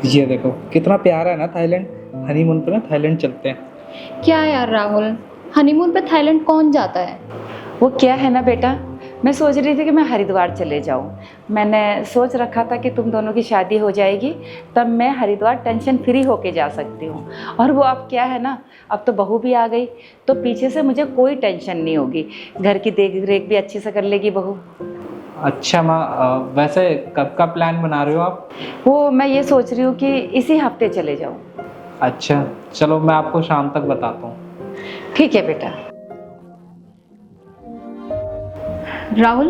ये देखो कितना प्यारा है ना थाईलैंड। हनीमून पे ना थाईलैंड चलते हैं। क्या यार राहुल, हनीमून पे थाईलैंड कौन जाता है? वो क्या है ना बेटा, मैं सोच रही थी कि मैं हरिद्वार चले जाऊं। मैंने सोच रखा था कि तुम दोनों की शादी हो जाएगी तब मैं हरिद्वार टेंशन फ्री होके जा सकती हूँ। और वो अब क्या है ना, अब तो बहू भी आ गई तो पीछे से मुझे कोई टेंशन नहीं होगी। घर की देख रेख भी अच्छे से कर लेगी बहू। अच्छा माँ, वैसे कब का प्लान बना रहे हो आप? वो मैं ये सोच रही हूँ कि इसी हफ्ते चले जाऊँ। अच्छा चलो, मैं आपको शाम तक बताता हूँ। ठीक है बेटा। राहुल,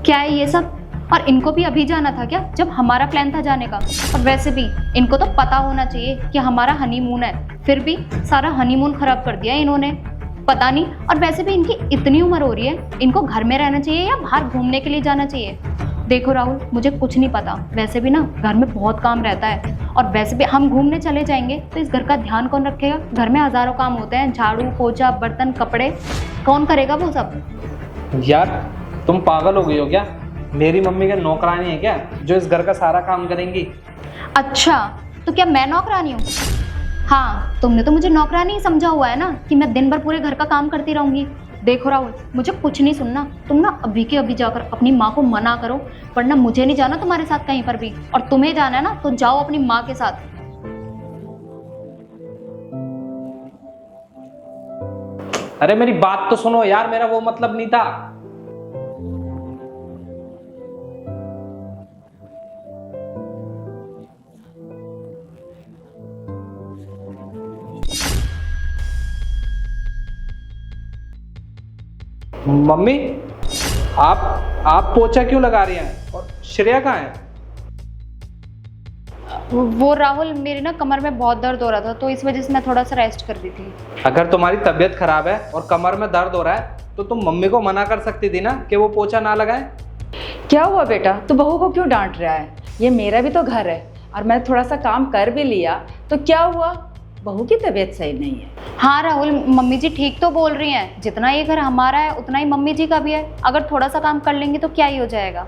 क्या है ये सब? और इनको भी अभी जाना था क्या, जब हमारा प्लान था जाने का? और वैसे भी इनको तो पता होना चाहिए कि हमारा हनीमून है, फिर भी सारा हनीमून खराब कर दिया इन्होंने। पता नहीं। और वैसे भी इनकी इतनी उम्र हो रही है, इनको घर में रहना चाहिए या बाहर घूमने के लिए जाना चाहिए? देखो राहुल, मुझे कुछ नहीं पता, वैसे भी ना घर में बहुत काम रहता है। और वैसे भी हम घूमने चले जाएंगे तो इस घर का ध्यान कौन रखेगा? घर में हजारों काम होते हैं, झाड़ू पोछा बर्तन कपड़े, कौन करेगा वो सब? यार तुम पागल हो गई हो क्या? मेरी मम्मी क्या नौकरानी है क्या जो इस घर का सारा काम करेंगी? अच्छा, तो क्या मैं नौकरानी हूँ? हाँ, तुमने तो मुझे नौकरानी ही समझा हुआ है ना, कि मैं दिन भर पूरे घर का काम करती रहूंगी। देखो राहुल, मुझे कुछ नहीं सुनना। तुम ना अभी के अभी जाकर अपनी माँ को मना करो, वरना मुझे नहीं जाना तुम्हारे साथ कहीं पर भी। और तुम्हें जाना है ना तो जाओ अपनी माँ के साथ। अरे मेरी बात तो सुनो यार, मेरा वो मतलब नहीं था। मम्मी, आप पोछा क्यों लगा रही हैं? और श्रेया कहाँ है? वो राहुल, मेरी ना कमर में बहुत दर्द हो रहा था, तो इस वजह से मैं थोड़ा सा रेस्ट कर दी थी। अगर तुम्हारी तबीयत खराब है और कमर में दर्द हो रहा है तो तुम मम्मी को मना कर सकती थी ना कि वो पोछा ना लगाए। क्या हुआ बेटा, तू बहू को क्यों डांट रहा है? ये मेरा भी तो घर है और मैं थोड़ा सा काम कर भी लिया तो क्या हुआ? बहू की तबीयत सही नहीं है। हाँ राहुल, मम्मी जी ठीक तो बोल रही हैं, जितना ये घर हमारा है उतना ही मम्मी जी का भी है। अगर थोड़ा सा काम कर लेंगे तो क्या ही हो जाएगा।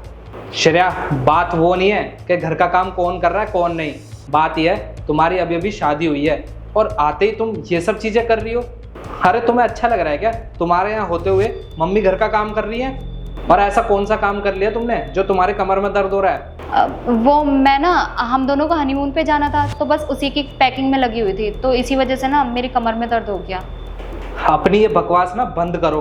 श्रेया, बात वो नहीं है कि घर का काम कौन कर रहा है कौन नहीं। बात यह है तुम्हारी अभी अभी शादी हुई है और आते ही तुम ये सब चीजें कर रही हो। अरे तुम्हें अच्छा लग रहा है क्या तुम्हारे यहाँ होते हुए मम्मी घर का काम कर रही है? और ऐसा कौन सा काम कर लिया तुमने जो तुम्हारे कमर में दर्द हो रहा है? वो मैं ना, हम दोनों को हनीमून पे जाना था तो बस उसी की पैकिंग में लगी हुई थी, तो इसी वजह से ना मेरी कमर में दर्द हो गया। अपनी ये बकवास ना बंद करो।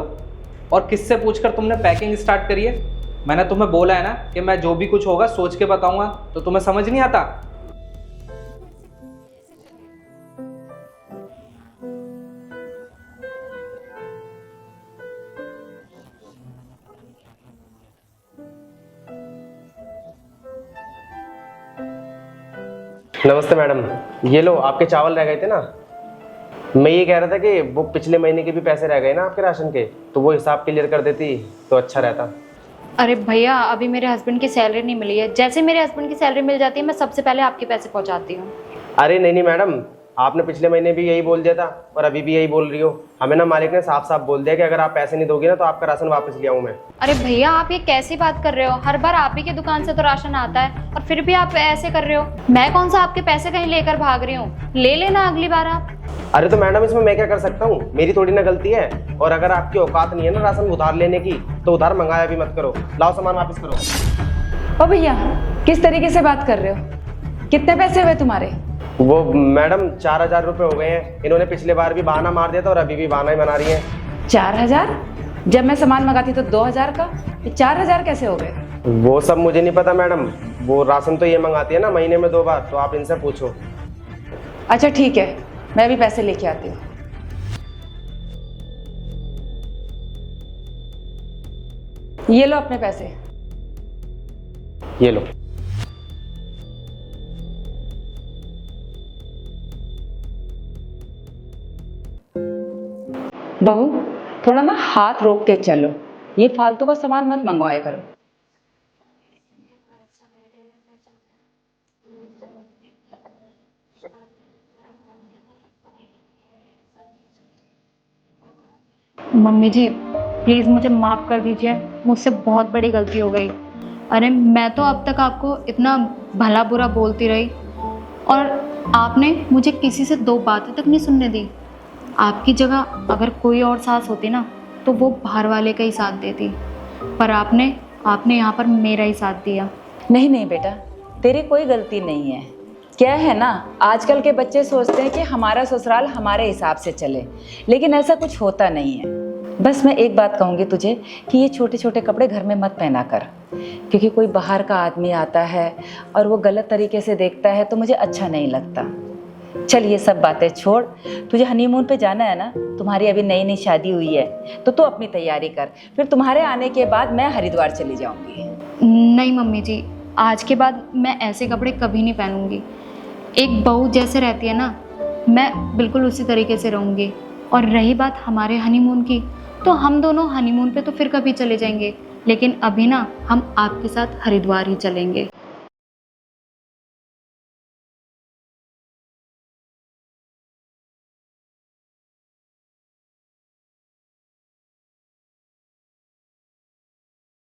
और किससे पूछकर तुमने पैकिंग स्टार्ट करी है? मैंने तुम्हें बोला है ना कि मैं जो भी कुछ होगा सोच के बताऊंगा, तो तुम्हें समझ नहीं आता? नमस्ते मैडम, ये लो आपके चावल रह गए थे ना। मैं ये कह रहा था कि वो पिछले महीने के भी पैसे रह गए ना आपके राशन के, तो वो हिसाब क्लियर कर देती तो अच्छा रहता। अरे भैया, अभी मेरे हस्बैंड की सैलरी नहीं मिली है। जैसे मेरे हस्बैंड की सैलरी मिल जाती है मैं सबसे पहले आपके पैसे पहुंचाती हूँ। अरे नहीं मैडम, आपने पिछले महीने भी यही बोल दिया था और अभी भी यही बोल रही हो। हमें ना मालिक ने साफ साफ बोल दिया कि अगर आप पैसे नहीं दोगे ना तो आपका राशन वापस ले आऊँ मैं। अरे भैया, आप ये कैसी बात कर रहे हो? हर बार आप ही की दुकान से तो राशन आता है और फिर भी आप ऐसे कर रहे हो। मैं कौन सा आपके पैसे कहीं लेकर भाग रही हूँ? ले लेना अगली बार आप। अरे तो मैडम इसमें मैं क्या कर सकता हूँ, मेरी थोड़ी ना गलती है। और अगर आपकी औकात नहीं है ना राशन उधार लेने की तो उधार मंगाया भी मत करो। लाओ सामान वापस करो। ओ भैया, किस तरीके से बात कर रहे हो? कितने पैसे हुए तुम्हारे? वो मैडम 4,000 रुपये हो गए हैं। इन्होंने पिछले बार भी बहाना मार दिया था और अभी भी बहाना ही बना रही है। 4,000? जब मैं सामान मंगाती तो 2,000 का, ये 4,000 कैसे हो गए? वो सब मुझे नहीं पता मैडम, वो राशन तो ये मंगाती है ना महीने में 2 बार, तो आप इनसे पूछो। अच्छा ठीक है, मैं भी पैसे लेके आती हूँ। ये लो अपने पैसे। ये लो। बहू, थोड़ा ना हाथ रोक के चलो, ये फालतू का सामान मत मंगवाया करो। मम्मी जी, प्लीज़ मुझे माफ़ कर दीजिए, मुझसे बहुत बड़ी गलती हो गई। अरे मैं तो अब तक आपको इतना भला बुरा बोलती रही, और आपने मुझे किसी से दो बातें तक नहीं सुनने दी। आपकी जगह अगर कोई और सास होती ना तो वो बाहर वाले का ही साथ देती, पर आपने यहाँ पर मेरा ही साथ दिया। नहीं नहीं बेटा, तेरी कोई गलती नहीं है। क्या है ना, आजकल के बच्चे सोचते हैं कि हमारा ससुराल हमारे हिसाब से चले, लेकिन ऐसा कुछ होता नहीं है। बस मैं एक बात कहूँगी तुझे कि ये छोटे छोटे कपड़े घर में मत पहना कर, क्योंकि कोई बाहर का आदमी आता है और वो गलत तरीके से देखता है तो मुझे अच्छा नहीं लगता। चल ये सब बातें छोड़, तुझे हनीमून पे जाना है ना, तुम्हारी अभी नई नई शादी हुई है तो तू अपनी तैयारी कर, फिर तुम्हारे आने के बाद मैं हरिद्वार चली जाऊँगी। नहीं मम्मी जी, आज के बाद मैं ऐसे कपड़े कभी नहीं पहनूंगी। एक बहू जैसे रहती है ना, मैं बिल्कुल उसी तरीके से रहूँगी। और रही बात हमारे हनीमून की, तो हम दोनों हनीमून पे तो फिर कभी चले जाएंगे, लेकिन अभी ना हम आपके साथ हरिद्वार ही चलेंगे।